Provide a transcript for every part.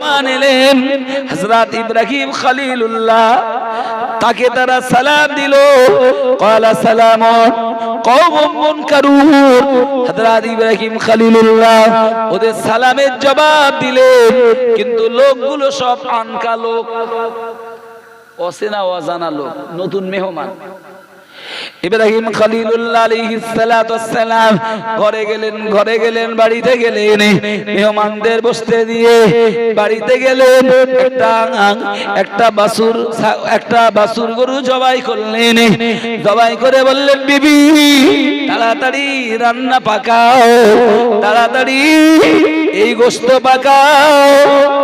মানলেন হযরত ইব্রাহিম খলিলুল্লাহ, তাকে তারা সালাম দিল। ক্বালা সালামুন কওমুন মুনকারুন। হযরত ইব্রাহিম খলিলুল্লাহ ওদের সালামের জবাব দিলেন, কিন্তু লোকগুলো সব আনকা লোক, অচেনা অজানা লোক, নতুন মেহমান। ইব্রাহিম খলিলুল্লাহ আলাইহিস সালাতু ওয়াস সালাম ঘরে গেলেন বাড়িতে গেলেন, মেহমানদের বসতে দিয়ে বাড়িতে গেলেন। একটা বাছুর গরু জবাই করলেন। জবাই করে বললেন, বিবি তাড়াতাড়ি রান্না পাকাও, তাড়াতাড়ি এই গোশত পাকাও।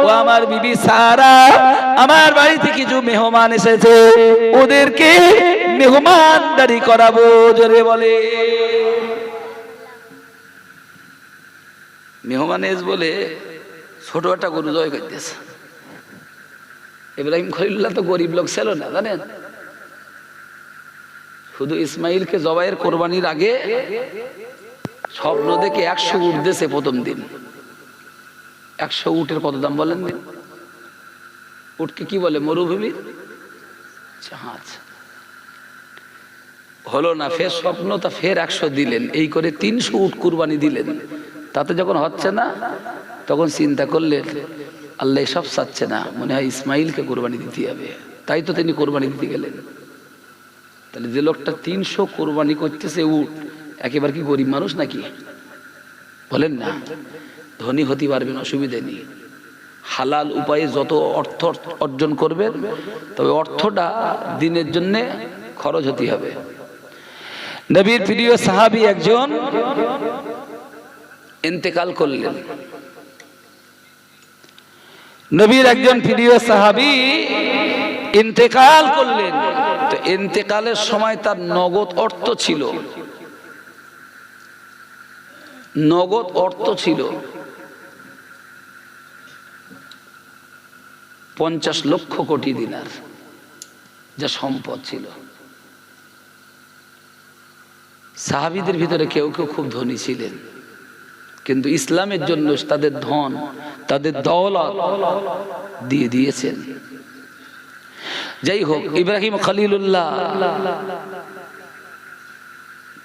ও আমার বিবি সারা, আমার বাড়িতে কিছু মেহমান এসেছে, ওদেরকে মেহমানদারি করাবো। জোরে বলে মেহমান এস বলে ছোট একটা গরু জয় করতেছে। ইব্রাহিম খলিলুল্লাহ তো গরিব লোক ছিল না, জানেন। শুধু ইসমাইলকে জবাইয়ের কোরবানির আগে স্বপ্ন দেখে 100 উট দিয়েছে প্রথম দিন। 100 উটের কত দাম বলেন দিন? উটকে কি বলে? মরুভূমির জাহাজ। হলো না, ফের স্বপ্নটা ফের 100 দিলেন। এই করে 300 উট কুরবানি দিলেন। তাতে যখন হচ্ছে না, তখন চিন্তা করলেন আল্লাহ এসব চাচ্ছে না, মনে হয় ইসমাইলকে কোরবানি দিতে হবে। তাই তো তিনি কোরবানি দিতে গেলেন। তাহলে যে লোকটা 300 কোরবানি করতেছে উট, একেবারে কি গরিব মানুষ নাকি? বলেন না। ধনী হতে পারবেন, অসুবিধা নেই। হালাল উপায়ে যত অর্থ অর্জন করবেন, তবে অর্থটা দিনের জন্য খরচ হতে হবে। নবীর প্রিয় সাহাবী একজন ইন্তেকাল করলেন। নবীর একজন প্রিয় সাহাবী ইন্তেকাল করলেন। তো ইন্তেকালের সময় তার নগদ অর্থ ছিল, নগদ অর্থ ছিল 50 লক্ষ কোটি দিনার, যা সম্পদ ছিল। সাহাবীদের ভিতরে কেউ কেউ খুব ধনী ছিলেন, কিন্তু ইসলামের জন্য তাদের ধন, তাদের দৌলত দিয়ে দিয়েছেন। যাই হোক, ইব্রাহিম খলিলুল্লাহ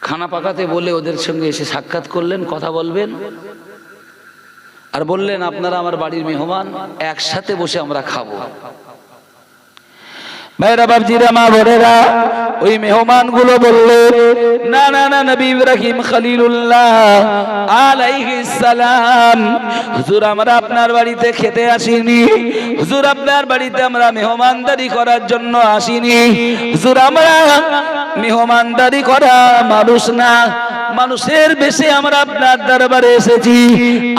খানা পাকাতে বলে ওদের সঙ্গে এসে সাক্ষাৎ করলেন, কথা বলবেন। আর বললেন, আপনারা আমার বাড়ির মেহমান, একসাথে বসে আমরা খাবো। ভাইরা বাবজিরা মা বোনেরা, ওই মেহমান গুলো বললেন, না না না, নবী ইব্রাহিম খলিলুল্লাহ আলাইহিস সালাম, হুজুর আমরা আপনার বাড়িতে খেতে আসিনি, হুজুর আপনার বাড়িতে আমরা মেহমানদারি করার জন্য আসিনি, হুজুর আমরা মেহমানদারি করা মানুষ না, মানুষের বেশে আমরা আপনার দরবারে এসেছি।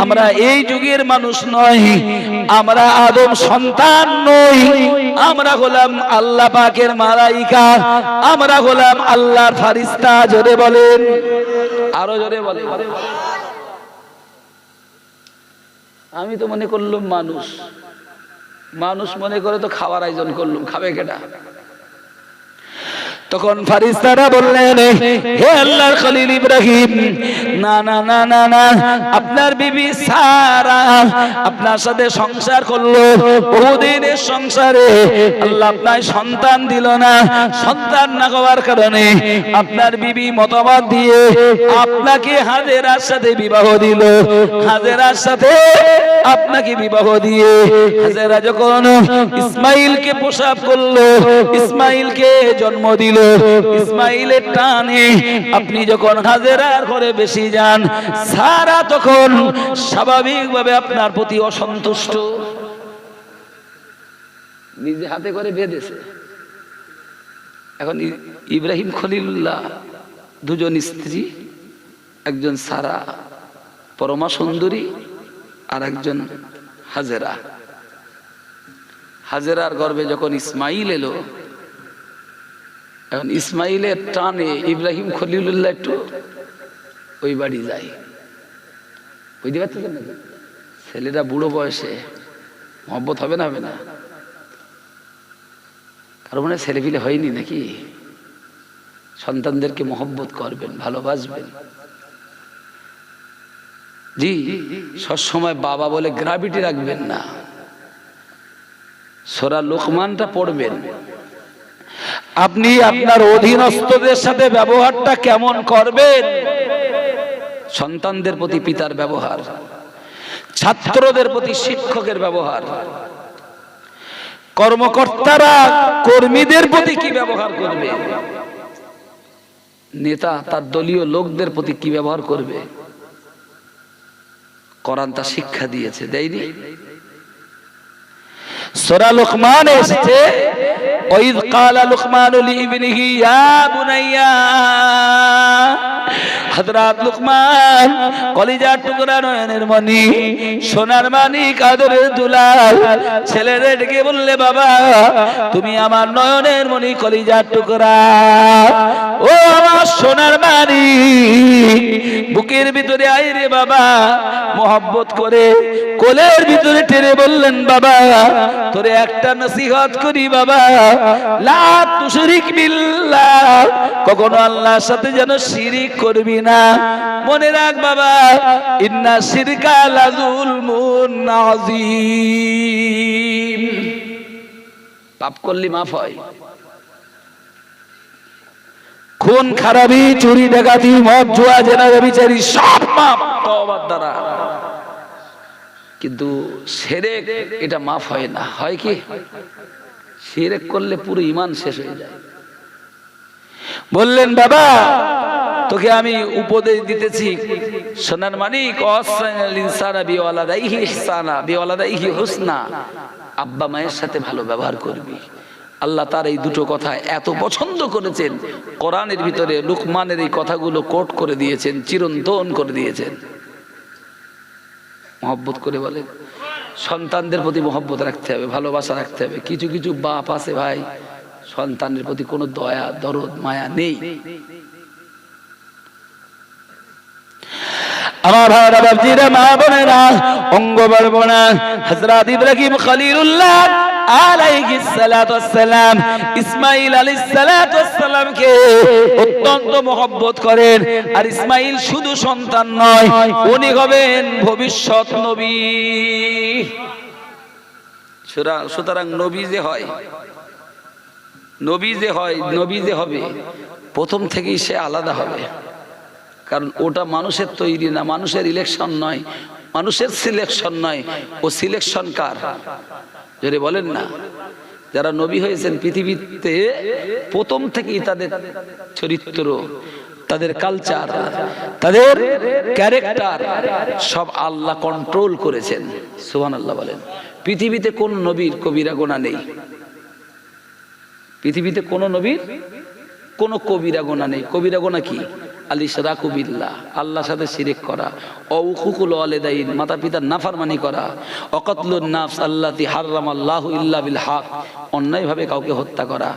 আমরা এই যুগের মানুষ নই, আমরা আদম সন্তান নই, আমরা হলাম আল্লাহ পাকের মালাইকা, আমরা হলাম আল্লাহর ফারিস্তা। জোরে বলেন, আরো জোরে বলেন। আমি তো মনে করলাম মানুষ, মানুষ মনে করে তো খাওয়ার আয়োজন করলাম, খাবে কেডা? তখন ফারিস্তারা বললেন, হে আল্লাহর খলিল ইব্রাহিম, না না না না না, আপনার বিবি সারা আপনার সাথে সংসার করলো, বহুদিনের সংসারে আল্লাহ আপনার সন্তান দিল না, সন্তান না হওয়ার কারণে আপনার বিবি মতবাদ দিয়ে আপনাকে হাজেরার সাথে বিবাহ দিল। হাজেরার সাথে আপনাকে বিবাহ দিয়ে হাজেরা যখন ইসমাইলকে প্রসব করলো, ইসমাইলকে জন্ম দিল, ইসমাইলের টানে আপনি যখন হাজেরার ঘরে বেশি যান, সারা তখন স্বাভাবিকভাবে আপনার প্রতি অসন্তুষ্ট, নিজে হাতে করে বেঁধেছে। এখন ইব্রাহিম খলিলুল্লাহ দুজন স্ত্রী, একজন সারা পরমা সুন্দরী, আর একজন হাজেরা। হাজেরার গর্ভে যখন ইসমাইল এলো, এখন ইসমাইলের টানে ইব্রাহিম খলিলুল্লাহ একটু ওই বাড়ি যায়। বুঝতে পারছেন না? ছেলেটা বুড়ো বয়সে মহব্বত হবে না, হবে না? কারণ মানে ছেলেপিলে হয়নি নাকি? সন্তানদেরকে মহব্বত করবেন, ভালোবাসবেন। জি, সবসময় বাবা বলে গ্রাভিটি রাখবেন না। সূরা লোকমানটা পড়বেন। আপনি আপনার অধীনস্থদের সাথে ব্যবহারটা কেমন করবেন, সন্তানদের প্রতি পিতার ব্যবহার, ছাত্রদের প্রতি শিক্ষকের ব্যবহার, কর্মকর্তারা কর্মীদের প্রতি কি ব্যবহার করবে, নেতা তার দলীয় লোকদের প্রতি কি ব্যবহার করবে, কোরআন তা শিক্ষা দিয়েছে, দেয়নি? সূরা লোকমানে এসেছে, ওয়াইদ ক্বালা লুকমানু লিইবনিহি ইয়া বুনাইয়া, হযরত লুকমান কলিজার টুকরা, নয়নের মণি, সোনার মানিক, আদরের দুলাল ছেলেরে ডেকে বললে, বাবা তুমি আমার নয়নের মণি, কলিজার টুকরা, ও আমার সোনার মানিক, বুকের ভিতরে আয় রে বাবা। মোহাব্বত করে কোলের ভিতরে টেনে বললেন, বাবা তোরে একটা নসিহত করি বাবা, লা তুশরিক বিল্লাহ, কখনো আল্লাহর সাথে যেন শিরিক করবি না। মনে রাখ বাবা, ইন্না শিরকা লাযুলমুন আযীম, পাপ করলে মাফ হয়, খুন খারাপি, চুরি ডাকাতি, মদ জুয়া, জেনা ব্যভিচারী সব মাফ তওবার দ্বারা, কিন্তু শিরক এটা মাফ হয় না। হয় কি? শিরক করলে পুরো ঈমান শেষ হয়ে যায়। বললেন, বাবা তোকে আমি উপদেশ দিতেছি, সোনার মানিক, ওয়াসাইনাল ইনসানা বিওয়ালাদাইহি ইহসানা বিওয়ালাদাইহি হুসনা, আব্বা মায়ের সাথে ভালো ব্যবহার করবি। আল্লাহ তার এই দুটো কথা এত পছন্দ করেছেন, কোরআনের ভিতরে লুকমানের এই কথাগুলো কোট করে দিয়েছেন, চিরন্তন করে দিয়েছেন। মহব্বত করে বলে, সন্তানদের প্রতি মহব্বত রাখতে হবে, ভালোবাসা রাখতে হবে। কিছু কিছু বাপ আছে ভাই, সন্তানের প্রতি কোনো দয়া দরদ মায়া নেই। আমার ভাইরা, বাপজিরা, মা বোনেরা, অঙ্গ বলবনা, হযরত ইব্রাহিম খলিলুল্লাহ আলাইহিস সালাতু ওয়াস সালাম ইসমাঈল আলাইহিস সালাতু ওয়াস সালামকে অত্যন্ত মহব্বত করেন। আর ইসমাঈল শুধু সন্তান নয়, উনি হবেন ভবিষ্যৎ নবী। সুতরাং নবী যে হয়, নবী যে হবে, প্রথম থেকেই সে আলাদা হবে। কারণ ওটা মানুষের তৈরি না, মানুষের ইলেকশন নয়, মানুষের সিলেকশন নয়। ও সিলেকশন কার? যদি বলেন না, যারা নবী হয়েছেন পৃথিবীতে প্রথম থেকেই তাদের চরিত্র, তাদের কালচার, তাদের ক্যারেক্টার সব আল্লাহ কন্ট্রোল করেছেন। সুবহানাল্লাহ বলেন। পৃথিবীতে কোন নবীর কবিরা গুনাহ নেই, পৃথিবীতে কোন নবীর কোন কবিরা গুনাহ নেই। কবিরা গুনাহ কি? আল ইশরাকু বিল্লাহ, আল্লাহর সাথে শিরক করা, উকুকুল ওয়ালিদাইন, মাতা পিতার নাফরমানি করা, ওয়াকাতলুন নাফস আল্লাতী হারামাল্লাহু ইল্লা বিল হক, অন্যায়ভাবে কাউকে হত্যা করা,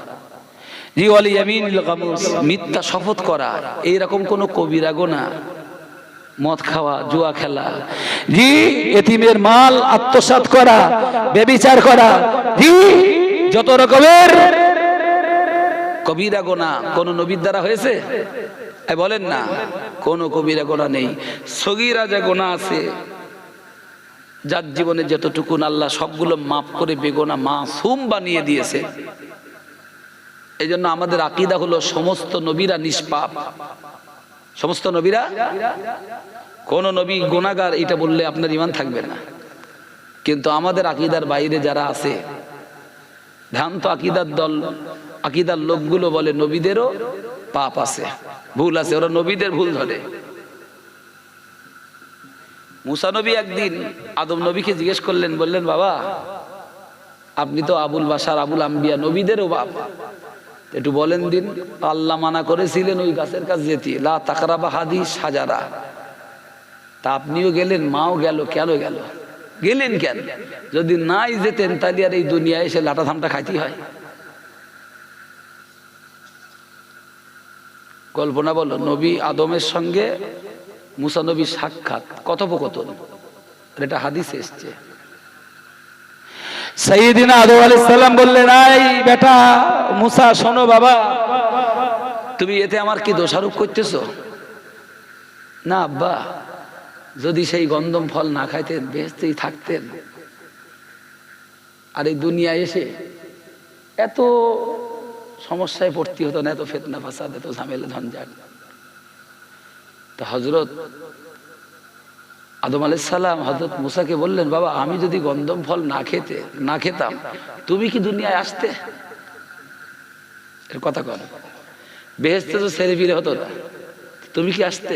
জি ওয়াল ইয়ামিনিল গামুস, মিথ্যা শপথ করা, এই রকম কোন কবিরা গুনাহ, মদ খাওয়া, জুয়া খেলা, জি এতিমের মাল আত্মসাৎ করা, ব্যভিচার করা, জি যত রকমের কবিরা গুনাহ কোন নবীর দ্বারা হয়েছে? বলেন না, কোন কবিরা গুনাহ নেই। সগীরা যে গুনাহ আছে, যার জীবনে যতটুকু আল্লাহ সবগুলো মাফ করে বেগুনাহ মাসুম বানিয়ে দিয়েছে। এই জন্য আমাদের আকীদা হলো সমস্ত নবীরা নিষ্পাপ, সমস্ত নবীরা, কোন নবী গুনাহগার এটা বললে আপনার ঈমান থাকবে না। কিন্তু আমাদের আকীদার বাইরে যারা আছে, ভ্রান্ত আকীদার দল, আকীদার লোকগুলো বলে নবীদেরও পাপ আছে, ভুল আছে, ওরা নবীদের ভুল ধরে। মুসা নবী একদিন আদম নবীকে জিজ্ঞেস করলেন, বললেন, বাবা আপনি তো আবুল বাশার, আবুল আম্বিয়া, নবীদেরও বাপ, একটু বলেন দিন, আল্লাহ মানা করেছিলেন ওই গাছের কাছে যেতে, লা তাকরাবা হাদিস সাজারা, তা আপনিও গেলেন, মাও গেল, কেন গেল? গেলেন কেন? যদি নাই যেতেন তাহলে আর এই দুনিয়ায় এসে লাটা ধামটা খাইতে হয়? কল্পনা বলো, নবী আদমের সঙ্গে মুসা নবীর সাক্ষাৎ, কথোপকথন, এটা হাদিসে এসছে। সাইয়েদিনা আদম আলাইহিস সালাম বললেন, এই বেটা মুসা, শোনো বাবা, তুমি এতে আমার কি দোষারোপ করতেছো? না আব্বা, যদি সেই গন্ধম ফল না খাইতেন বেহেশতেই থাকতেন। বললেন, তাহলে তুমি কেন এই জমিনে আসছো? বললেন, আল্লাহ আর এই দুনিয়ায় এসে এত সমস্যায় পড়তে হতো না, এত ফিতনা ফাসাদ, এত ঝামেলা ঝঞ্ঝাট। তো হযরত আদম আলাইহিস সালাম হযরত মুসাকে বললেন, বাবা আমি যদি গন্ধম ফল না খেতাম তুমি কি দুনিয়ায় আসতে? এর কথা কন, বেহেশতে তো ছেলে ফিরে হতো না, তুমি কি আসতে?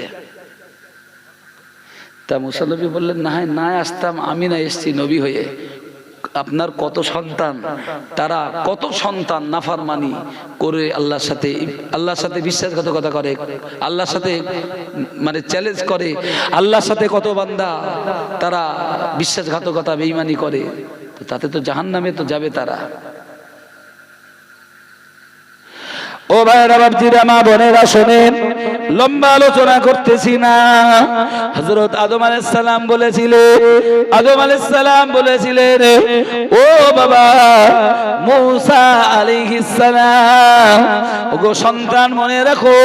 তা মুসা নবী বললেন, না আসতাম, আমি না এসছি নবী হয়ে। আপনার কত সন্তান, তারা কত সন্তান নাফরমানি করে আল্লাহর সাথে বিশ্বাসঘাতকতা করে, আল্লাহর সাথে মানে চ্যালেঞ্জ করে, আল্লাহর সাথে কত বান্দা তারা বিশ্বাসঘাতকতা বেঈমানি করে, তো তাতে তো জাহান্নামে তো যাবে তারা। ও ভাইরা বাপজিরা মা বোনেরা শোনেন, লম্বা আলোচনা করতেছি না। হযরত আদম আলাইহিস সালাম বলেছিলেন, ও বাবা মূসা আলাইহিস সালাম, ওগো সন্তান মনে রাখো,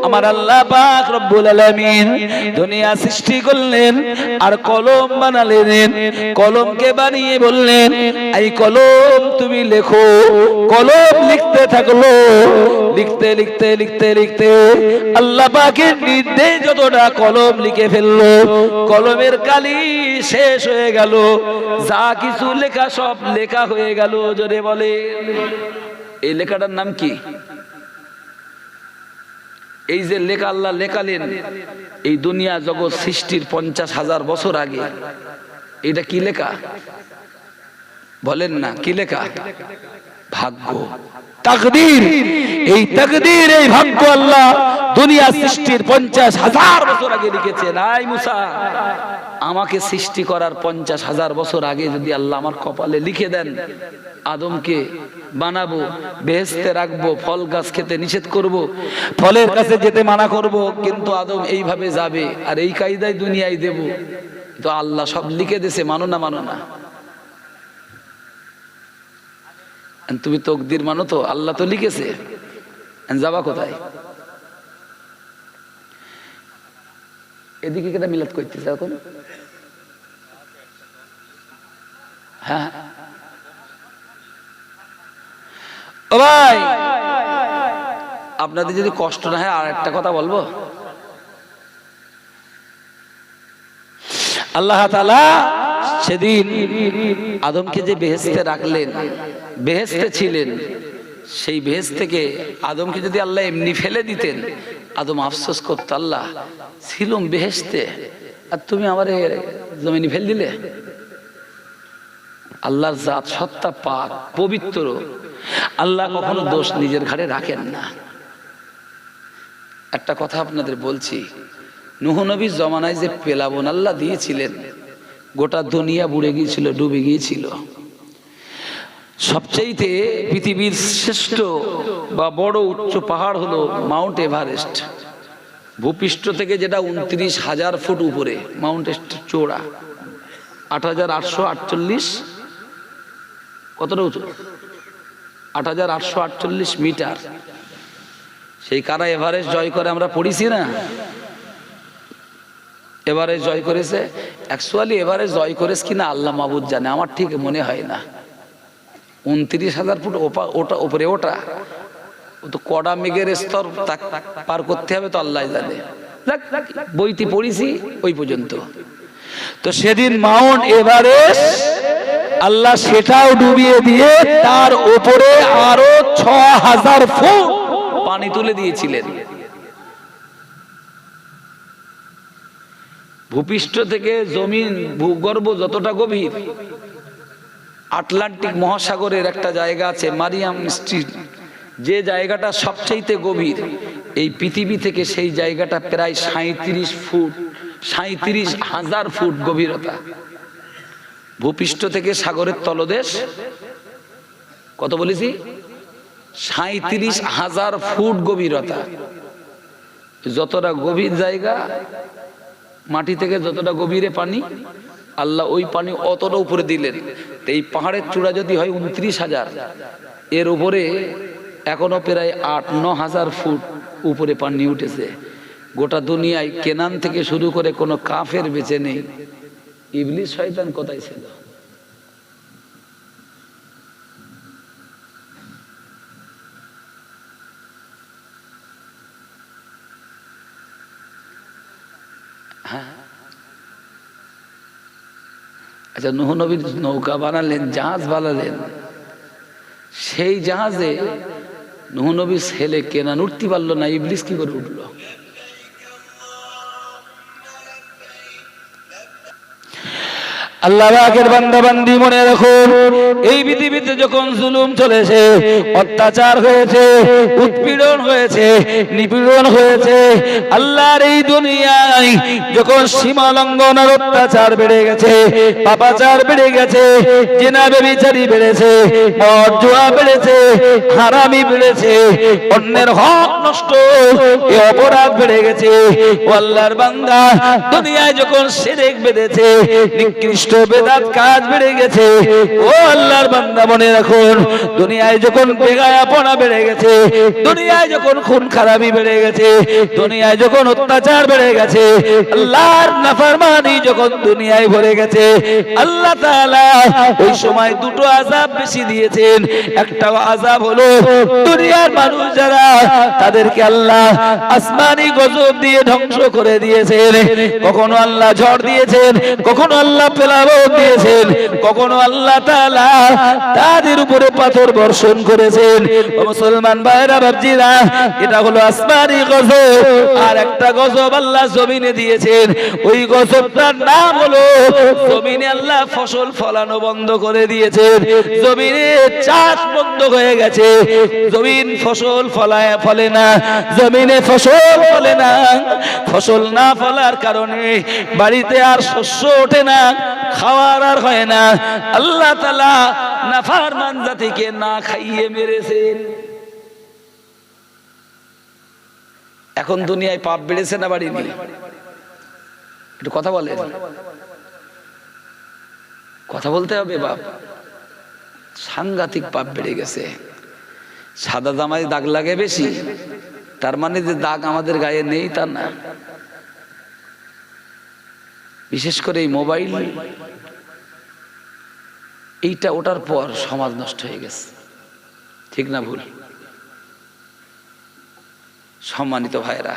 আমার আল্লাহ পাক রব্বুল আলামিন দুনিয়া সৃষ্টি করলেন আর কলম বানালেন, কলমকে বানিয়ে বললেন, এই কলম তুমি লেখো। কলম লিখতে থাকলো, লিখতে লিখতে লিখতে লিখতে আল্লাহ পাকের নির্দেশ যতটা কলম লিখে ফেললো, কলমের কালি শেষ হয়ে গেল, যা কিছু লেখা সব লেখা হয়ে গেল। জোরে বলে, এই লেখাটার নাম কি? এই যে লেখা আল্লাহ লেখালেন এই দুনিয়া জগৎ সৃষ্টির 50,000 বছর আগে, এটা কি লেখা বলেন না? কি লেখা? ভাগ্য, তাকদীর। এই তাকদীর, এই ভাগ্য আল্লাহ দুনিয়া সৃষ্টির 50,000 বছর আগে লিখেছেন। আই মুসা, আমাকে সৃষ্টি করার 50,000 বছর আগে যদি আল্লাহ আমার কপালে লিখে দেন আদমকে বানাবো, বেহেশতে রাখবো, ফল গাছ খেতে নিষেধ করব, ফলের কাছে যেতে মানা করব, কিন্তু আদম এইভাবে যাবে আর এই কায়দায় দুনিয়ায় দেব, তো আল্লাহ সব লিখে দিয়েছে, মানো না? মানো না? তুমি তকদির মানো তো? আল্লাহ তো লিখেছে, যাবা কোথায়? এদিকে কেটা মিলাদ করতেছে এখন? হ্যাঁ ও ভাই, আপনাদের যদি কষ্ট না হয় আর একটা কথা বলবো। আল্লাহ তাআলা সেদিন আদমকে যে বেহেশতে রাখলেন, বেহেশতে ছিলেন, সেই বেহেশত থেকে আদমকে যদি আল্লাহ এমনি ফেলে দিতেন, আদম আফসোস করতো, আল্লাহ ছিলাম বেহেশতে আর তুমি আমারে জমিনে ফেল দিলে। আল্লাহর জাত সত্তা পাক, পবিত্র, আল্লাহ কখনো দোষ নিজের ঘাড়ে রাখেন না। একটা কথা আপনাদের বলছি, নূহ নবীর জমানায় যে পেলাবন আল্লাহ দিয়েছিলেন, গোটা দুনিয়া বুড়ে গিয়েছিল, ডুবে গিয়েছিল। সবচেয়ে পৃথিবীর শ্রেষ্ঠ বা বড় উচ্চ পাহাড় হলো মাউন্ট এভারেস্ট। ভূপৃষ্ঠ থেকে যেটা 29,000 ফুট উপরে, মাউন্ট এভারেস্ট চওড়া 8,848, কতটা উঁচু? 8,848 মিটার। সেই কারা এভারেস্ট জয় করে আমরা পড়িছি না? এভারেস্ট জয় করেছে। অ্যাকচুয়ালি এভারেস্ট জয় করেছে কিনা আল্লাহ মাবুদ জানে, আমার ঠিক মনে হয় না। 29,000 ফুট ওটা উপরে, ওটা তো কড়া মেঘের স্তর পার করতে হবে, তো আল্লাহ জানে। বইতে পড়িছি ওই পর্যন্ত। তো সেদিন মাউন্ট এভারেস্ট আল্লাহ সেটাও ডুবিয়ে দিয়ে তার উপরে আরো 6,000 ফুট পানি তুলে দিয়েছিলেন। ভূপৃষ্ঠ থেকে জমিন, ভূগর্ভ যতটা গভীর, আটলান্টিক মহাসাগরের একটা জায়গা আছে মারিয়াম স্ট্রিট, যে জায়গাটা সবচেয়ে গভীর এই পৃথিবী থেকে, সেই জায়গাটা প্রায় 37,000 ফুট গভীরতা। ভূপৃষ্ঠ থেকে সাগরের তলদেশ কত বলেছি? 37,000 ফুট গভীরতা। যতটা গভীর জায়গা, মাটি থেকে যতটা গভীরে পানি, আল্লাহ ওই পানি অতটা উপরে দিলেন। এই পাহাড়ের চূড়া যদি হয় 29,000, এর উপরে এখনো প্রায় 8-9,000 ফুট উপরে পানি উঠেছে। গোটা দুনিয়ায় কেনান থেকে শুরু করে কোনো কাফের বেঁচে নেই। ইবলিস শয়তান কোথায় ছিল? হ্যাঁ, আচ্ছা, নূহ নবীর নৌকা বানালেন, জাহাজ বানালেন, সেই জাহাজে নূহ নবীর ছেলে কেনান উঠতে পারলো না, ইবলিস কি করে উঠলো? আল্লাহ পাকের বান্দা বান্দি মনে রাখুন, এই পৃথিবীতে যখন জুলুম চলেছে, অত্যাচার হয়েছে, উৎপীড়ন হয়েছে, নিপীড়ন হয়েছে, আল্লাহর এই দুনিয়ায় যখন সীমা লঙ্ঘন আর অত্যাচার বেড়ে গেছে, পাপাচার বেড়ে গেছে, জিনা ব্যভিচারী বেড়েছে, মদ জুয়া বেড়েছে, হারামি বেড়েছে, অন্যের হক নষ্ট, এই অপরাধ বেড়ে গেছে, ও আল্লাহর বান্দা, দুনিয়ায় যখন শিরক বেঁধেছে, নিকৃষ্ট বেদাত কাজ বেড়ে গেছে, ও আল্লাহর বান্দা মনে রাখুন, দুনিয়ায় যখন বেগায়াপনা বেড়ে গেছে, দুনিয়ায় যখন খুন খারাপি বেড়ে গেছে, দুনিয়ায় যখন অত্যাচার বেড়ে গেছে, আল্লাহর নাফরমানি যখন দুনিয়ায় ভরে গেছে, আল্লাহ তাআলা ওই সময় দুটো আযাব বেশি দিয়েছেন। একটা আযাব হলো দুনিয়ার মানুষ যারা, তাদেরকে আল্লাহ আসমানি গজব দিয়ে ধ্বংস করে দিয়েছেন। কখনো আল্লাহ ঝড় দিয়েছেন, কখনো আল্লাহ প্লাবন দিয়েছেন, কখনো আল্লাহ তাআলা তাদের উপরে পাথর বর্ষণ করেছেন। ও মুসলমান ভাইরা বাপজিরা, এটা হলো আসমানি গজব। আর একটা গজব আল্লাহ জমিনে দিয়েছেন, ওই গজবটার নাম হলো জমিনে আল্লাহ ফসল ফলানো বন্ধ করে দিয়েছেন, জমিনে চাষ বন্ধ হয়ে গেছে, জমিন ফসল ফলে না, জমিনে ফসল ফলে না, ফসল না ফলার কারণে বাড়িতে আর শস্য ওঠে না, খাওয়ার আর হয় না। আল্লাহ তাআলা নাফরমান জাতিকে না খাইয়ে মেরেছেন। এখন দুনিয়ায় পাপ বেড়েছে না বাড়িনি? একটু কথা বলে, কথা বলতে হবে বাপ। সাংঘাতিক পাপ বেড়ে গেছে। সাদা জামায় দাগ লাগে বেশি, তার মানে যে দাগ আমাদের গায়ে নেই তা না। বিশেষ করে এই মোবাইল, এইটা ওঠার পর সমাজ নষ্ট হয়ে গেছে, ঠিক না ভুল? সম্মানিত ভাইরা,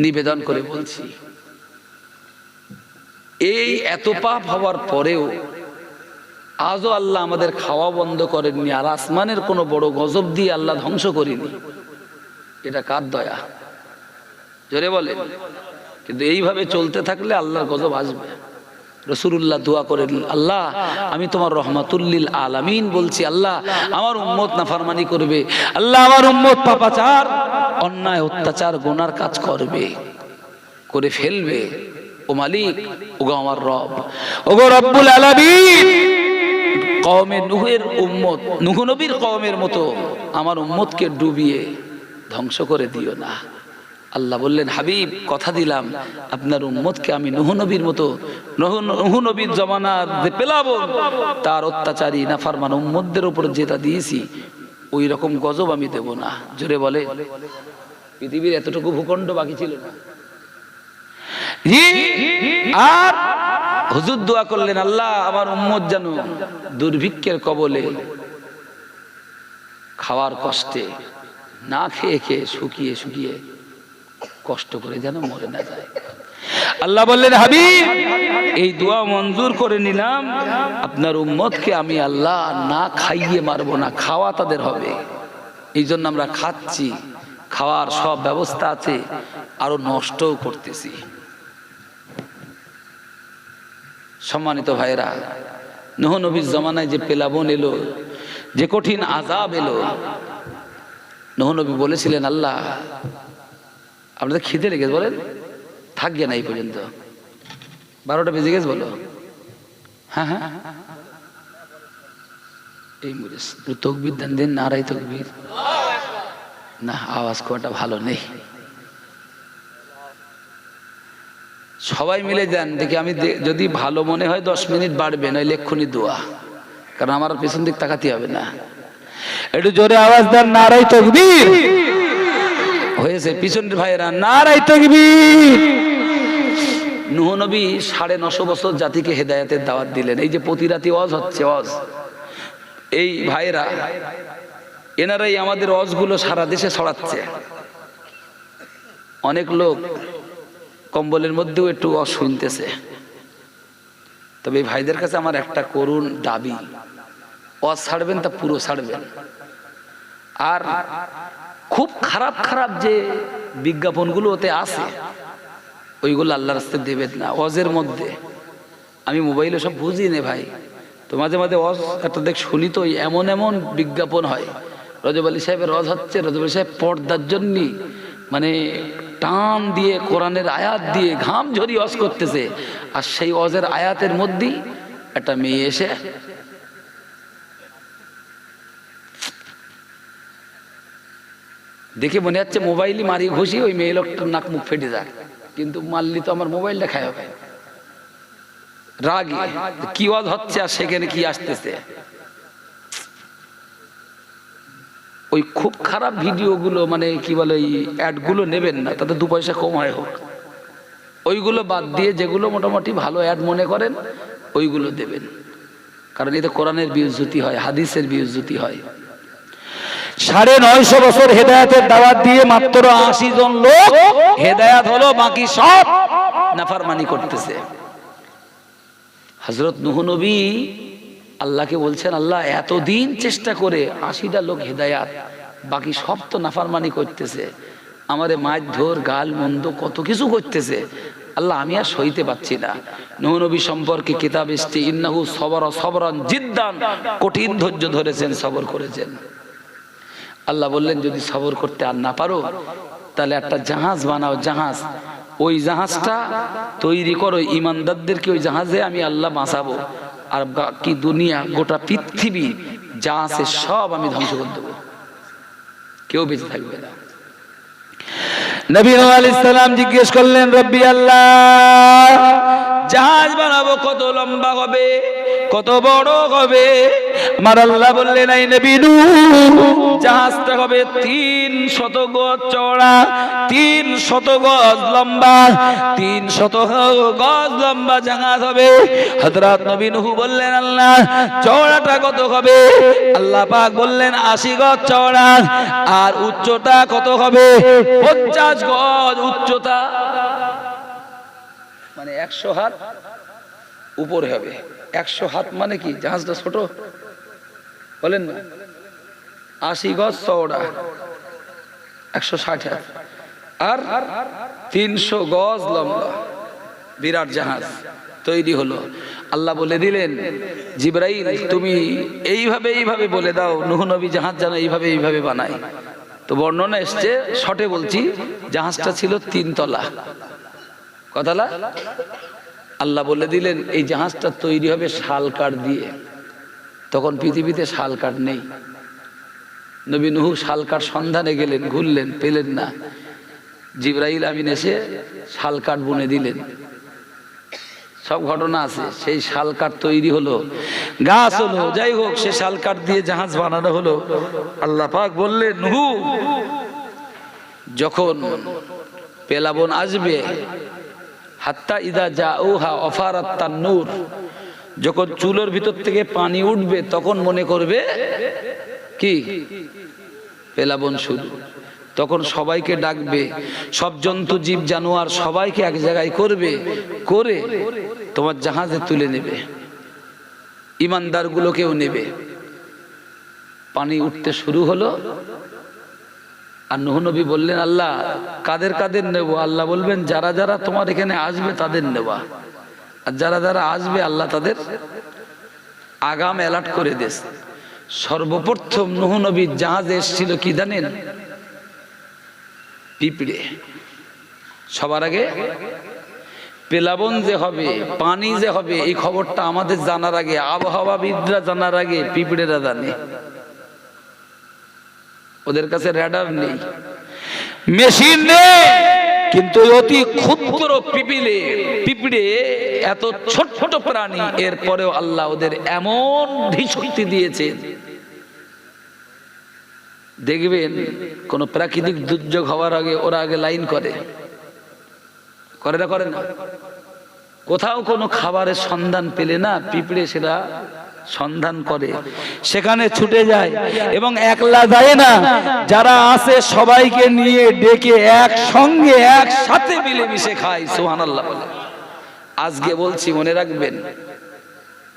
নিবেদন করে বলছি, এই এত পাপ হওয়ার পরেও আজও আল্লাহ আমাদের খাওয়া বন্ধ করেননি, আর আসমানের কোনো বড় গজব দিয়ে আল্লাহ ধ্বংস করেনি। এটা কার দয়া? জোরে বলেন। কিন্তু এইভাবে চলতে থাকলে আল্লাহর গজব আসবে। রাসূলুল্লাহ দোয়া করেন, আল্লাহ আমি তোমার রহমাতুল্লিল আলামিন বলছি, আল্লাহ আমার উম্মত নাফরমানি করবে, আল্লাহ আমার উম্মত পাপাচার, অন্যায়, অত্যাচার, গুনার কাজ করবে, করে ফেলবে। ও মালিক, ওগো আমার রব, ওগো রব্বুল আলামিন, কওমে নূহের উম্মত, নূহ নবীর কওমের মতো আমার উম্মতকে ডুবিয়ে ধ্বংস করে দিও না। আল্লাহ বললেন, হাবিব কথা দিলাম আপনার উম্মতকে আমি নূহ নবীর মতো, নূহ নবীর জমানার যে পেলাবো, তার অত্যাচারী নাফরমান উম্মতদের উপর যেটা দিয়েছি ওই রকম গজব আমি দেব না। জোরে বলে। পৃথিবীর এতটুকু ভূখণ্ড বাকি ছিল না। আর হুজুর দোয়া করলেন, আল্লাহ আমার উম্মত যেন দুর্ভিক্ষের কবলে, খাওয়ার কষ্টে, না খেয়ে খেয়ে, শুকিয়ে শুকিয়ে কষ্ট করে যেন মরে না যায়। আল্লাহ বললেন, হাবিব এই দোয়া মঞ্জুর করে নিলাম, আপনার উম্মতকে আমি আল্লাহ না খাইয়ে মারবো না, খাওয়া তাদের হবে। এই জন্য আমরা খাচ্ছি, খাওয়ার সব ব্যবস্থা আছে, আরো নষ্টও করতেছি। সম্মানিত ভাইরা, নূহ নবীর জমানায় যে পেলাবন এলো, যে কঠিন আযাব এলো, নূহ নবী বলেছিলেন, আল্লাহ আপনাদের খিদে লেগেছে, বলেন থাকবে না এই পর্যন্ত, 12টা বেজে গেছে, বলো। হ্যাঁ হ্যাঁ, এই মুরিস তকবীর দেন, দিন নারাই তকবীর। না, আওয়াজ কোয়াটা ভালো নেই, সবাই মিলে দেন দেখি। আমি যদি ভালো মনে হয় 10 মিনিট বাড়বে, নইলে এক্ষুনি দোয়া, কারণ আমার পেছন দিক তাকাতে হবে না। একটু জোরে আওয়াজ দেন, নারাই তাকবীর। হয়েছে পিছনের ভাইয়েরা, নারাই তাকবীর। নূহ নবী 950 বছর জাতিকে হেদায়েতের দাওয়াত দিলেন। এই যে প্রতি রাতে ওয়াজ হচ্ছে, ওয়াজ, এই ভাইয়েরা এনারাই আমাদের ওয়াজগুলো সারা দেশে ছড়াচ্ছে। অনেক লোক কম্বলের মধ্যেও একটু শুনতেছে। তবে এই ভাইদের কাছে আমার একটা করুণ দাবি, ছাড়বেন তা পুরো ছাড়বেন। আর খুব খারাপ খারাপ যে বিজ্ঞাপনগুলো ওতে আছে ওইগুলো আল্লাহর রাস্তায় দেবেন না। ওয়াজের মধ্যে আমি মোবাইলে সব বুঝি নে ভাই, তো মাঝে মাঝে ওয়াজ একটা দেখ শুনি, তো এমন এমন বিজ্ঞাপন হয়। রজব আলী সাহেবের ওয়াজ হচ্ছে, রজব আলী সাহেব পর্দার জন্য মানে টান দিয়ে কোরআনের আয়াত দিয়ে ঘাম ঝরিয়ে ওয়াজ করতেছে, আর সেই ওয়াজের আয়াতের মধ্যেই একটা মেয়ে এসে দেখে মনে হচ্ছে মোবাইলই মারি ঘুষি ওই মেয়ে লোকটার নাক মুখ ফেটে যাক, কিন্তু মারলি তো আমার মোবাইলটা খায় হবে। রাগী কি ওয়াজ হচ্ছে আর সেখানে কি আসতেছে। ওই খুব খারাপ ভিডিওগুলো মানে কি বলে এই অ্যাডগুলো নেবেন না, তাতে 2 পয়সা কম হয় হোক। ওইগুলো বাদ দিয়ে যেগুলো মোটামুটি ভালো অ্যাড মনে করেন ওইগুলো দেবেন, কারণ এতে কোরআনের বিউজ্জতি হয়, হাদিসের বিউজ্জতি হয়। 950 বছর হেদায়েতের দাওয়াত দিয়ে মাত্র 80 জন লোক হেদায়েত হলো, বাকি সব নাফরমানি করতেছে। হযরত নূহ নবী আল্লাহকে বলছেন, আল্লাহ এতদিন চেষ্টা করে 80টা লোক হেদায়াত, বাকি সব তো নাফরমানি করতেছে, আমারে মারধর গাল মন্দ কত কিছু করতেছে, আল্লাহ আমি আর সইতে পারছি না। নূহ নবী সম্পর্কে কিতাব এসেছে, ইন্নাহু সবরা সবরান জিদ্দান, কঠিন ধৈর্য ধরেছেন, সবর করেছেন। আল্লাহ বললেন যদি সবর করতে আর না পারো তাহলে একটা জাহাজ বানাও, জাহাজ, ওই জাহাজটা তৈরি করো, ইমানদারদেরকে ওই জাহাজে আমি আল্লাহ বাঁচাবো, আর বাকি দুনিয়া গোটা পৃথিবী যা আছে সব আমি ধ্বংস করে দেবো, কেউ বেঁচে থাকবে না। নবী নূহ আলাইহিস সালাম জিজ্ঞেস করলেন, রব্বি আল্লাহ, জাহাজ বানাবো কত লম্বা হবে, কত বড় হবে? আমার আল্লাহ বললেন, এই নবী নূহ, জাহাজটা হবে 300 গজ চওড়া, 300 গজ লম্বা, 300 গজ লম্বা জাহাজ হবে। হযরত নবী নূহ বললেন, আল্লাহ চওড়াটা কত হবে? আল্লাহ পাক বললেন 80 গজ চওড়া। আর উচ্চতা কত হবে? 50 গজ উচ্চতা, মানে 100 হাত উপরে হবে। 100 হাত মানে কি জাহাজটা ছোট বলেন না? 80 গজ চওড়া, 160 হাত, আর 300 গজ লম্বা, বিরাট জাহাজ তৈরি হলো। আল্লাহ বলে দিলেন, জিবরাইল তুমি এইভাবে এইভাবে বলে দাও নূহ নবী জাহাজ যেন এইভাবে এইভাবে বানায়। তো বর্ণনা এসছে, শর্টে বলছি, জাহাজটা ছিল 3 তলা। কতলা? আল্লাহ বলে দিলেন এই জাহাজটা তৈরি হবে শাল কাঠ দিয়ে। তখন পৃথিবীতে শাল কাঠ নেই। নবী নূহ শাল কাঠ সন্ধানে গেলেন, ঘুরলেন, পেলেন না। জিবরাইল আমিন এসে শাল কাঠ বুনে দিলেন, সব ঘটনা আছে। সেই শাল কাঠ তৈরি হলো, গাছ হলো, যাই হোক সে শাল কাঠ দিয়ে জাহাজ বানানো হলো। আল্লাহ পাক বললেন, নূহ যখন পেলাবন আসবে, হাত্তা ইদা জাউহা অফারাত তান্নুর, যখন চুলোর ভিতর থেকে পানি উঠবে তখন মনে করবে কি পেলাবন শুরু। তখন সবাইকে ডাকবে, সব জন্তু জীব জানোয়ার সবাইকে এক জায়গায় করবে, করে তোমার জাহাজে তুলে নেবে, ইমানদার গুলোকেও নেবে। পানি উঠতে শুরু হলো। আর নূহ নবী বললেন, আল্লাহ কাদের কাদের নেব? আল্লাহ বলবেন, যারা যারা তোমার এখানে আসবে তাদের নেবা, আর যারা যারা আসবে আল্লাহ তাদের আগাম অ্যালার্ট করে দেশ। সর্বপ্রথম নূহ নবীর জাহাজে এসেছিল কি জানেন? পিঁপড়ে। সবার আগে পেলাবন যে হবে, পানি যে হবে, এই খবরটা আমাদের জানার আগে, আবহাওয়াবিদরা জানার আগে পিঁপড়েরা জানে। ওদের কাছে রেডার নেই, মেশিন নেই, কিন্তু অতি ক্ষুদ্র পিঁপড়ে এত ছোট ছোট প্রাণী, এরপরেও আল্লাহ ওদের এমন ধীশক্তি দিয়েছে। দেখবেন কোন প্রাকৃতিক দুর্যোগ হওয়ার আগে ওরা আগে লাইন করে না? কোথাও কোনো খাবারের সন্ধান পেলে না পিঁপড়ে সেটা সন্ধান করে, সেখানে ছুটে যায় এবং একলা যায় না, যারা আছে সবাইকে নিয়ে ডেকে একসঙ্গে একসাথে মিলেমিশে খায়। সুবহানাল্লাহ বলে। আজকে বলছি মনে রাখবেন,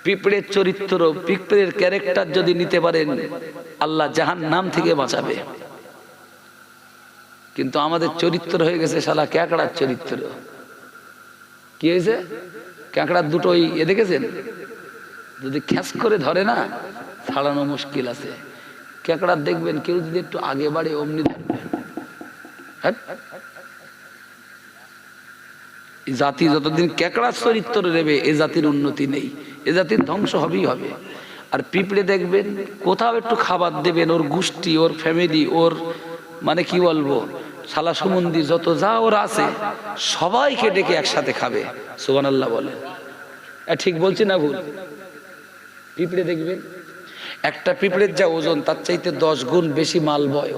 পিঁপড়ের চরিত্র, পিঁপড়ের ক্যারেক্টার যদি নিতে পারেন, আল্লাহ জাহান্নাম থেকে বাঁচাবে। কিন্তু আমাদের চরিত্র হয়ে গেছে শালা ক্যাকড়ার চরিত্র। কি হয়েছে? ক্যাকড়ার দুটোই দেখেছেন, যদি খ্যাস করে ধরে না, ছাড়ানো মুশকিল আছে। ক্যাকড়ার দেখবেন কেউ যদি একটু আগে বাড়ে অমনি ধরবে। এই জাতি যতদিন ক্যাকড়ার চরিত্র নেবে, এ জাতির উন্নতি নেই, এ জাতির ধ্বংস হবেই হবে। আর পিঁপড়ে দেখবেন কোথাও একটু খাবার দেবেন, ওর গোষ্ঠী, ওর ফ্যামিলি, ওর মানে কি বলবো, শালা সুমন্দি যত যা ওরা আছে সবাইকে ডেকে একসাথে খাবে। সুবহানাল্লাহ বলে। ঠিক বলছি না ভুল? পিঁপড়ে দেখবেন, একটা পিঁপড়ের যা ওজন তার চাইতে 10 গুণ বেশি মাল বয়।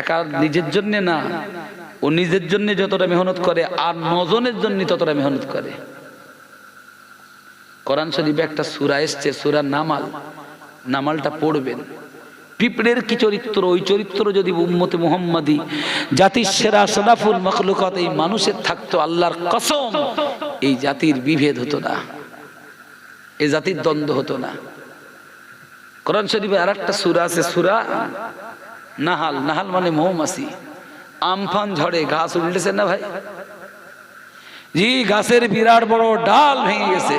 একা নিজের জন্য না, ও নিজের জন্য যতটা মেহনত করে আর 9 জনের জন্য ততটা মেহনত করে। কোরআন শরীফে একটা সূরা এসেছে, সূরা নামাল, নামালটা পড়বেন। পিঁপড়ের কি চরিত্র, ওই চরিত্র যদি উম্মতে মুহাম্মাদি জাতির সেরা সদাফুল মাখলুকাত এই মানুষের থাকতো, আল্লাহর কসম এই জাতির বিভেদ হতো না, এই জাতির দ্বন্দ্ব হতো না। কোরআন শরীফে আরেকটা সূরা আছে, সূরা নাহাল। নাহাল মানে মৌমাছি। আমফান ঝড়ে গাছ উল্টেছে না ভাই? জি, গাছের বিরাট বড় ডাল ভেঙে গেছে,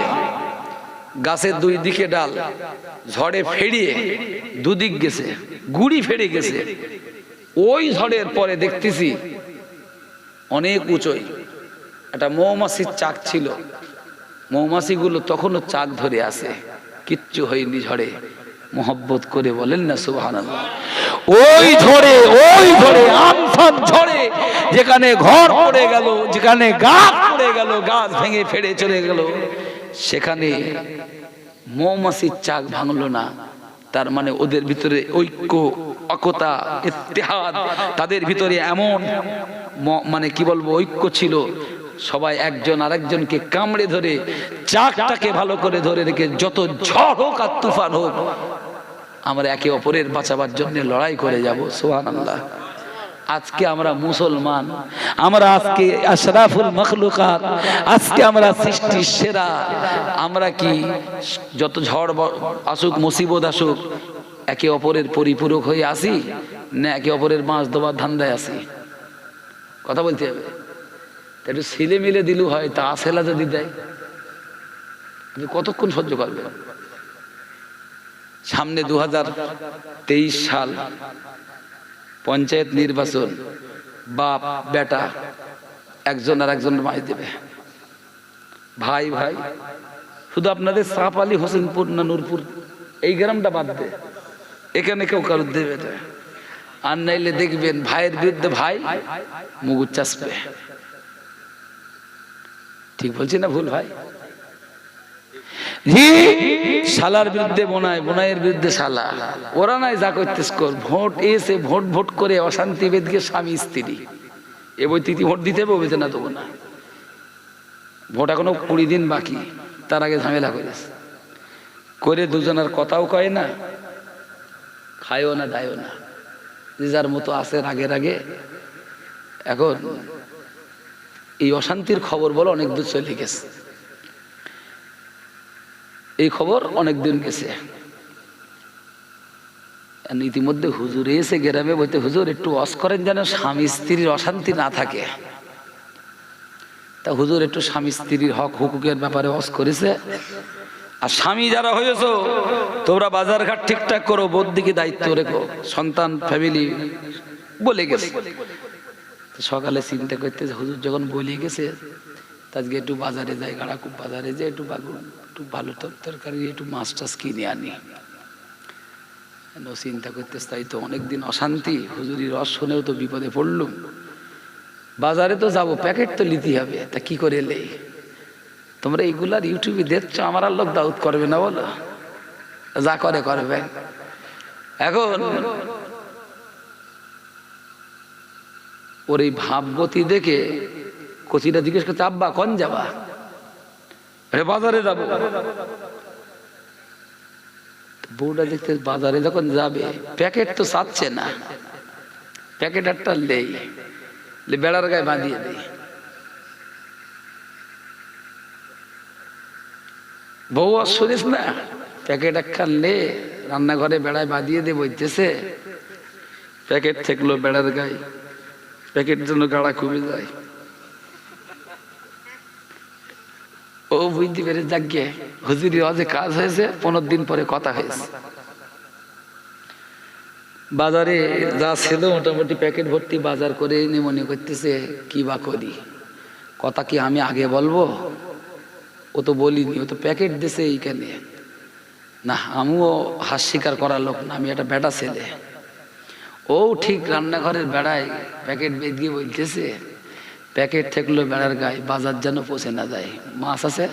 গাছের 2 দিকে ডাল ঝড়ে ফেড়িয়ে দুদিক গেছে, গুড়ি ফেড়ে গেছে। ওই ঝড়ের পরে দেখতেছি অনেক উঁচুই একটা মৌমাছির চাক ছিল। মৌমাছিগুলো তখনও চাক ধরে আছে, কিচ্ছু হয়নি ঝড়ে। মোহব্বত করে বলেন না সুবহানাল্লাহ। ওই ঝড়ে আমফান ঝড়ে যেখানে ঘর পড়ে গেল, যেখানে গাছ পড়ে গেল, গাছ ভেঙে ফেড়ে চলে গেল, সেখানে মৌমাছির চাক ভাঙলো না। তার মানে ওদের ভিতরে ঐক্য, একতা, ইত্তেহাদ, তাদের ভিতরে এমন মানে কি বলবো ঐক্য ছিল, সবাই একজন আরেকজনকে কামড়ে ধরে চাকটাকে ভালো করে ধরে রেখে যত ঝড় হোক আর তুফান হোক আমরা একে অপরের বাঁচাবার জন্য লড়াই করে যাব। সুবহানাল্লাহ। আজকে আমরা মুসলমান, আমরা আজকে আশরাফুল মাখলুকাত, আজকে আমরা সৃষ্টির সেরা। আমরা কি যত ঝড় আসুক, মুসিবত আসুক, একে অপরের পরিপূরক হয়ে আসি না একে অপরের মাছ ধোবার ধান্দায় আসি? কথা বলতে হবে। একটু ছেলে মিলে দিলু হয়, তা আসেলা যদি দেয় আপনি কতক্ষণ সহ্য করবেন? সামনে 2023 সাল, পঞ্চায়েত নির্বাচন। বাপ বেটা একজন আর একজন মাই দেবে, ভাই ভাই। শুধু আপনাদের সাপালি, হোসেনপুর না নূরপুর এই গ্রামটা বাদ দে, এখানে কেউ কারোর দেবে না। আর নাইলে দেখবেন ভাইয়ের বিরুদ্ধে ভাই মুগুর চাষবে। ঠিক বলছি না ভুল ভাই? জি, শালার বিরুদ্ধে বোনাই, বোনাইয়ের বিরুদ্ধে শালা। ওরা নাই যা করতেছ কর, ভোট এসে ভোট করে অশান্তি বেদকে স্বামী স্ত্রী এ বই তিথি ভোট দিতে হবে, বেঁচে না দেবো না। ভোট এখনো 20 দিন বাকি, তার আগে ঝামেলা করে দুজনের কথাও কয় না, খায়ও না, দায়ও না, যে যার মতো আছে রাগের আগে। এখন এই অশান্তির খবর বলো অনেক দূর চলে গেছে, এই খবর অনেক দিন গেছে। ইতিমধ্যে হুজুর এসে গ্রামে বলতে, হুজুর একটু ওয়াজ করেন যেন স্বামী স্ত্রীর অশান্তি না থাকে। তা হুজুর একটু স্বামী স্ত্রীর হক হুকুকের ব্যাপারে ওয়াজ করেছে। আর স্বামী যারা হয়েছো তোমরা বাজার ঘাট ঠিকঠাক করো, বোর দিকে দায়িত্ব রেখো, সন্তান ফ্যামিলি বলে গেছে। সকালে চিন্তা করতে হুজুর যখন বলে গেছে, আজকে একটু বাজারে যাই, গাড়াকুপ বাজারে যাই, একটু ভালো তরকারি, একটু মাছ টাছ কিনে আনি। চিন্তা করতে তাই তো অনেকদিন অশান্তি, হুজুরি রস শুনেও তো বিপদে পড়লুম। বাজারে তো যাবো, প্যাকেট তো নিতে হবে, তা কি করে এলে? তোমরা এইগুলার ইউটিউবে দেখছো, আমার আর লোক দাউদ করবে না বলো? যা করে করবে। এখন ওর এই ভাবগতি দেখে কচিটা জিজ্ঞেস করছে, আব্বা কন যাবা? বাজারে যাবো। বউটা দেখতে বাজারে যখন যাবে প্যাকেট তো চাচ্ছে না, প্যাকেট একটা লেই বেড়ার গায়ে বাঁধিয়ে দেয়। বউ শুনিস না, প্যাকেট একটা লে রান্নাঘরে বেড়ায় বাঁধিয়ে দিয়ে বইতেছে, প্যাকেট থাকলো বেড়ার গায়ে, প্যাকেট জন্য গাড়া কমে যায়। ও বুঝতে পেরে যাকে হুজুরি অজে কাজ হয়েছে, 15 দিন পরে কথা হয়েছে। বাজারে যা ছিল মোটামুটি প্যাকেট ভর্তি বাজার করে এনে মনে করতেছে কি বা করি, কথা কি আমি আগে বলবো? ও তো বলিনি, ও তো প্যাকেট দিছে এইখানে। না, আমিও হাস স্বীকার করার লোক না, আমি একটা বেটা ছেলে। ও ঠিক রান্নাঘরের বেড়ায় প্যাকেট বেঁধে বলতেছে, প্যাকেট থাকলো বেড়ার গায়ে, বাজার যেন পৌঁছে না যায়। মাছ আছে,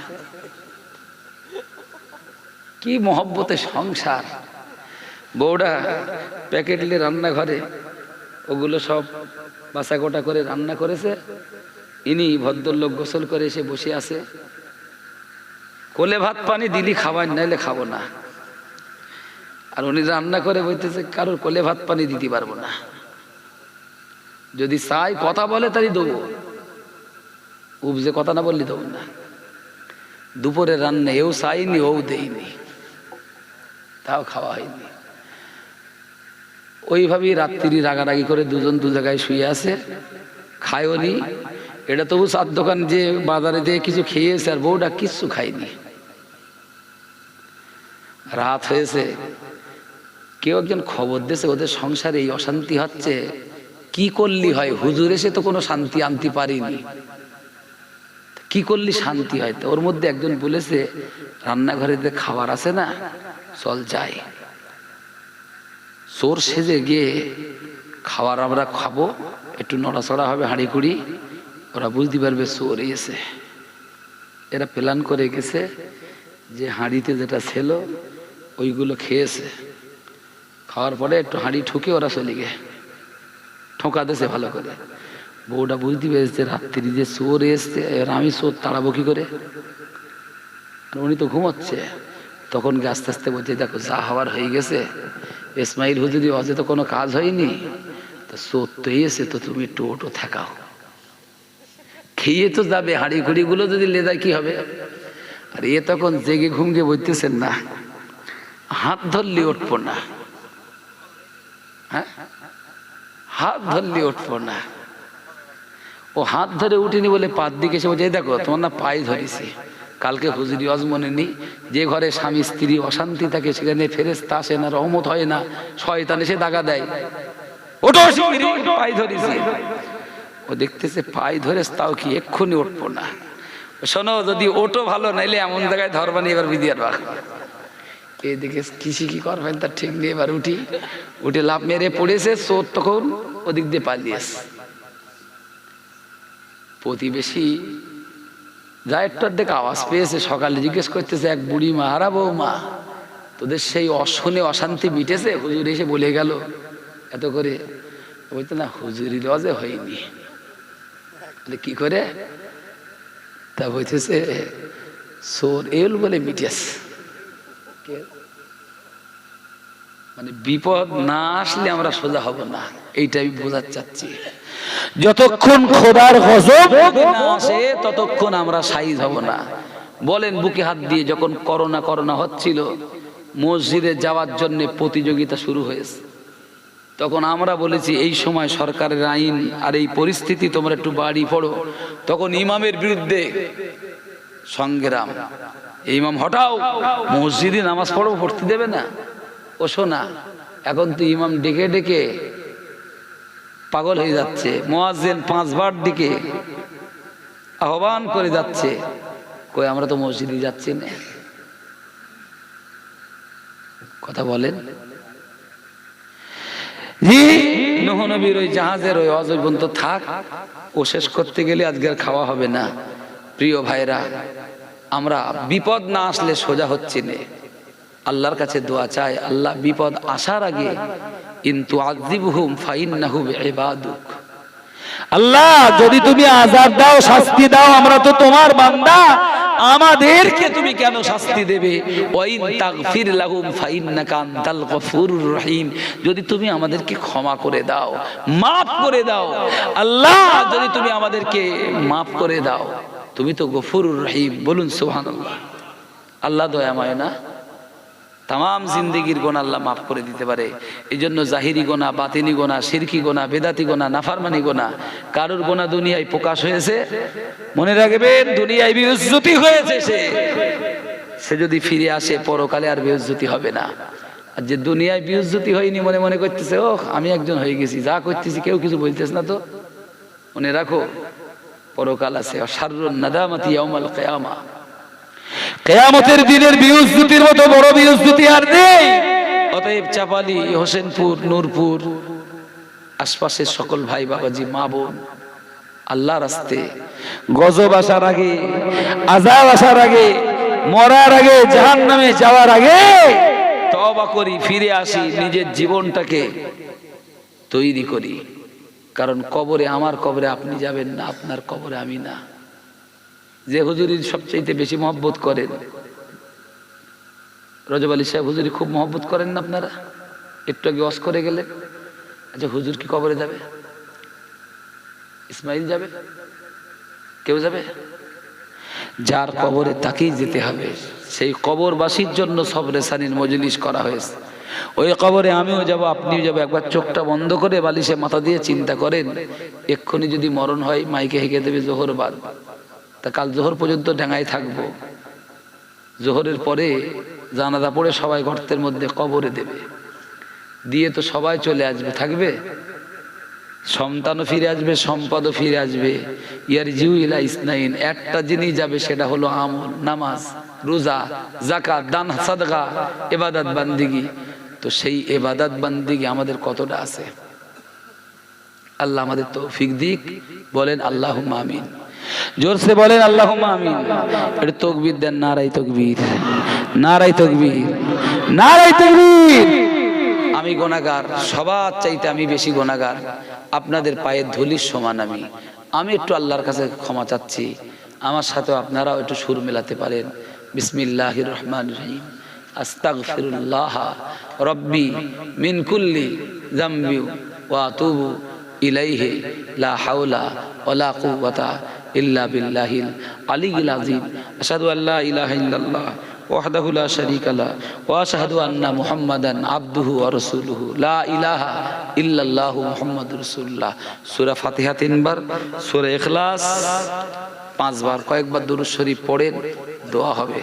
কি মহব্বতে সংসার। বউটা প্যাকেট নিয়ে রান্নাঘরে ওগুলো সব বাছা গোটা করে রান্না করেছে। ইনি ভদ্রলোক গোসল করে এসে বসে আছে, কোলে ভাত পানি দিলি খাবার, নাইলে খাবো না। আর উনি রান্না করে বলতেছে কারোর কোলে ভাত পানি দিতে পারবো না, যদি চাই কথা বলে তাই দেবো, উপজে কথা না বললি দেবো না। দুপুরে রান্না এও চাইনি, ও দেয়নি, তাও খাওয়া হয়নি। ওইভাবেই রাত্রি রাগারাগি করে দুজন দু জায়গায় শুয়ে আছে, খায়ও নি। এটা তবু চার দোকান যে বাজারে দিয়ে কিছু খেয়েছে, আর বউটা কিচ্ছু খায়নি। রাত হয়েছে, কেউ একজন খবর দিয়েছে ওদের সংসারে এই অশান্তি হচ্ছে, কি করলি হয়? হুজুর এসে তো কোনো শান্তি আনতে পারিনি, কি করলি শান্তি হয়? তো ওর মধ্যে একজন বলেছে রান্নাঘরে যে খাবার আছে না, চল যাই, চোর সেজে গিয়ে খাবার আমরা খাবো, একটু নড়াচড়া হবে হাঁড়ি কুড়ি, ওরা বুঝতে পারবে চোর এসে। এরা প্ল্যান করে গেছে যে হাঁড়িতে যেটা ছিল ওইগুলো খেয়েছে, খাওয়ার পরে একটু হাঁড়ি ঠুকে ওরা চলে গে ঠোকা দিয়েছে ভালো করে। বউটা বুঝতে পেরেছে রাত্রি যে চোর এসছে, এবার আমি চোর তাড়াবো কি করে? আর উনি তো ঘুমাচ্ছে। তখন আস্তে আস্তে বলছে দেখো যা হওয়ার হয়ে গেছে, ইসমাইল হুজুরি অজে তো কোনো কাজ হয়নি, তো চোর তো এসে, তো তুমি একটু ওটো থাকাও, খেয়ে তো যাবে, হাঁড়ি ঘুড়ি গুলো যদি লে যায় কি হবে? আর এ তখন জেগে ঘুমকে বলতেছেন না, হাত ধরলে উঠবো না, হ্যাঁ হাত ধরলে উঠবো না। ও হাত ধরে উঠিনি বলে পাত দিকে এসে বলছে দেখো তোমার না পায়ে ধরেছি। কালকে হুজুরি ওয়াজ মনে নেই, যে ঘরে স্বামী স্ত্রী অশান্তি থাকে সেখানে ফেরেশতা আসে না, রহমত হয় না, শয়তান এসে দাগা দেয়। ওঠো শিগগিরই, পায়ে ধরেছি। ও দেখতেছে পায়ে ধরে, তাও কি এক্ষুনি উঠবো না। শোনো, যদি ওটো ভালো, নাইলে এমন জায়গায় ধরবানি এবার বিদিয়ার বাঘ। এদিকে কৃষি কি করবেন তার ঠিক নেই। এবার উঠে লাভ মেরে পড়েছে, চোর তখন ওদিক দিয়ে পালিয়েছে। প্রতিবেশী যা একটু দেখে আওয়াজ পেয়েছে, সকালে জিজ্ঞেস করতেছে এক বুড়ি মা, হারা বৌমা তোদের সেই অশুনে অশান্তি মিটেছে? হুজুর এসে বলে গেল এত করে। বলতো না হুজুরি লজে হয়নি। কি করে? তা বলতেছে চোর এল বলে মিটেছে। মানে বিপদ না আসলে আমরা সোজা হব না, এইটা আমি বোঝাতে চাচ্ছি। যতক্ষণ খোদার গজব না আসে ততক্ষণ আমরা সাইজ হব না। বলেন বুকে হাত দিয়ে, যখন করোনা হচ্ছিল, মসজিদে যাওয়ার জন্য প্রতিযোগিতা শুরু হয়েছে, তখন আমরা বলেছি এই সময় সরকারের আইন আর এই পরিস্থিতি, তোমরা একটু বাড়ি পড়ো। তখন ইমামের বিরুদ্ধে সংগ্রাম, ইমাম হটাও, মসজিদে নামাজ পড়ো, পড়তে দেবে না। ও শোনা, এখন তো ইমাম ডেকে ডেকে পাগল হয়ে যাচ্ছে, মুয়াজ্জিন 5 বার দিকে আহ্বান করে যাচ্ছে, কই আমরা তো মসজিদে যাচ্ছি না। কথা বলেন। নূহ নবীর ওই জাহাজের ওই অজৈবন্ত থাক, ও শেষ করতে গেলে আজকের খাওয়া হবে না। প্রিয় ভাইরা, আমরা বিপদ না আসলে সোজা হচ্ছে না। আল্লাহর কাছে দোয়া চাই, আল্লাহ বিপদ আসার আগে ইনতু আযিবহুম ফাইন্নাহুম ইবাদুক, আল্লাহ যদি তুমি আযাব দাও, শাস্তি দাও, আমরা তো তোমার বান্দা, আমাদেরকে তুমি কেন শাস্তি দেবে? ওয়াইন তাগফির লাহুম ফাইন্নাকা আনতাল গফুরুর রহিম, যদি তুমি আমাদেরকে ক্ষমা করে দাও, মাফ করে দাও, আল্লাহ যদি তুমি আমাদেরকে মাফ করে দাও, তুমি তো গফুরুর রহিম। বলুন সুবহানাল্লাহ। আল্লাহ দয়াময় না? তাম জিন্দেগির গোনা আল্লাহ মাফ করে দিতে পারে। এই জন্য জাহিরি গোনা, বাতিনি গোনা, শিরকি গোনা, বেদাতি গোনা, নাফরমানি গোনা, কারোর গোনা দুনিয়ায় প্রকাশ হয়েছে, মনে রাখবেন দুনিয়ায় বেইজ্জতি হয়েছে, সে যদি ফিরে আসে পরকালে আর বেইজ্জতি হবে না। আর যে দুনিয়ায় বেইজ্জতি হয়নি মনে মনে করতেছে ও আমি একজন হয়ে গেছি, যা করতেছি কেউ কিছু বলতেছে না, তো মনে রাখো পরকাল আছে। শাররুন নাদামাতি ইয়াউমাল কিয়ামা, কিয়ামতের দিনের বেইজ্জতির মতো বড় বেইজ্জতি আর নেই। অতএব চাপালি, হোসেনপুর, নূরপুর, আশপাশের সকল ভাই বাবাজি, মা বোন, আল্লাহর রাস্তে গজব আসার আগে, আযাব আসার আগে, মরার আগে, জাহান্নামে যাওয়ার আগে তওবা করি, ফিরে আসি, নিজের জীবনটাকে তৈরি করি। কারণ কবরে, আমার কবরে আপনি যাবেন না, আপনার কবরে আমি না। যে হুজুরির সবচাইতে বেশি মহব্বত করেন, রজব আলী সাহেব হুজুরি খুব মহব্বত করেন না আপনারা? একটু আগে ওয়াজ করে গেলেন। আচ্ছা হুজুর কি কবরে যাবে? ইসমাইল যাবে? কেউ যাবে? যার কবরে তাকেই যেতে হবে। সেই কবরবাসীর জন্য সবরে সানির মজলিস করা হয়েছে। ওই কবরে আমিও যাব, আপনিও যাব। একবার চোখটা বন্ধ করে বালিশে মাথা দিয়ে চিন্তা করেন, এক্ষুনি যদি মরণ হয় মাইকে হেঁকে দেবে জোহর বাদ, তা কাল জোহর পর্যন্ত ডাঙায় থাকবো। জোহরের পরে জানাজা পড়ে সবাই গর্তের মধ্যে কবরে দেবে, দিয়ে তো সবাই চলে আসবে, থাকবে? সন্তানও ফিরে আসবে, সম্পদও ফিরে আসবে। ইয়ারজিউ ইলা ইসনাইন, একটা জিনিস যাবে, সেটা হলো আমল, নামাজ, রোজা, যাকাত, দান, সাদকা, ইবাদত বান্দিগি। তো সেই ইবাদত বান্দিগি আমাদের কতটা আছে? আল্লাহ আমাদের তৌফিক দিক। বলেন আল্লাহুম্মা আমিন। জোরসে বলেন আল্লাহুম্মা আমিন। এটা তাকবীর দেন, নারায়ে তাকবীর, নারায়ে তাকবীর, নারায়ে তাকবীর। আমি গুনাহগার, সবার চাইতে আমি বেশি গুনাহগার, আপনাদের পায়ের ধুলির সমান আমি একটু আল্লাহর কাছে ক্ষমা চাচ্ছি। আমার সাথে আপনারাও একটু সুর মেলাতে পারেন। বিসমিল্লাহির রহমানির রহিম। আস্তাগফিরুল্লাহ রব্বি মিন কুল্লি যামবি ওয়া আতুবু ইলাইহি লা হাওলা ওয়ালা কুওয়াতা ইল্লা বিল্লাহিল আলিয়্যিল আযীম। আশহাদু আল্লা ইলাহা ইল্লাল্লাহ ওয়াহদাহু লা শারীকা লা ওয়া আশহাদু আন্না মুহাম্মাদান আবদুহু ওয়া রাসূলুহু লা ইলাহা ইল্লাল্লাহু মুহাম্মাদুর রাসূলুল্লাহ। সূরা ফাতিহা 3 বার, সূরা ইখলাস 5 বার, কয়েকবার দুরূদ শরীফ পড়েন, দোয়া হবে।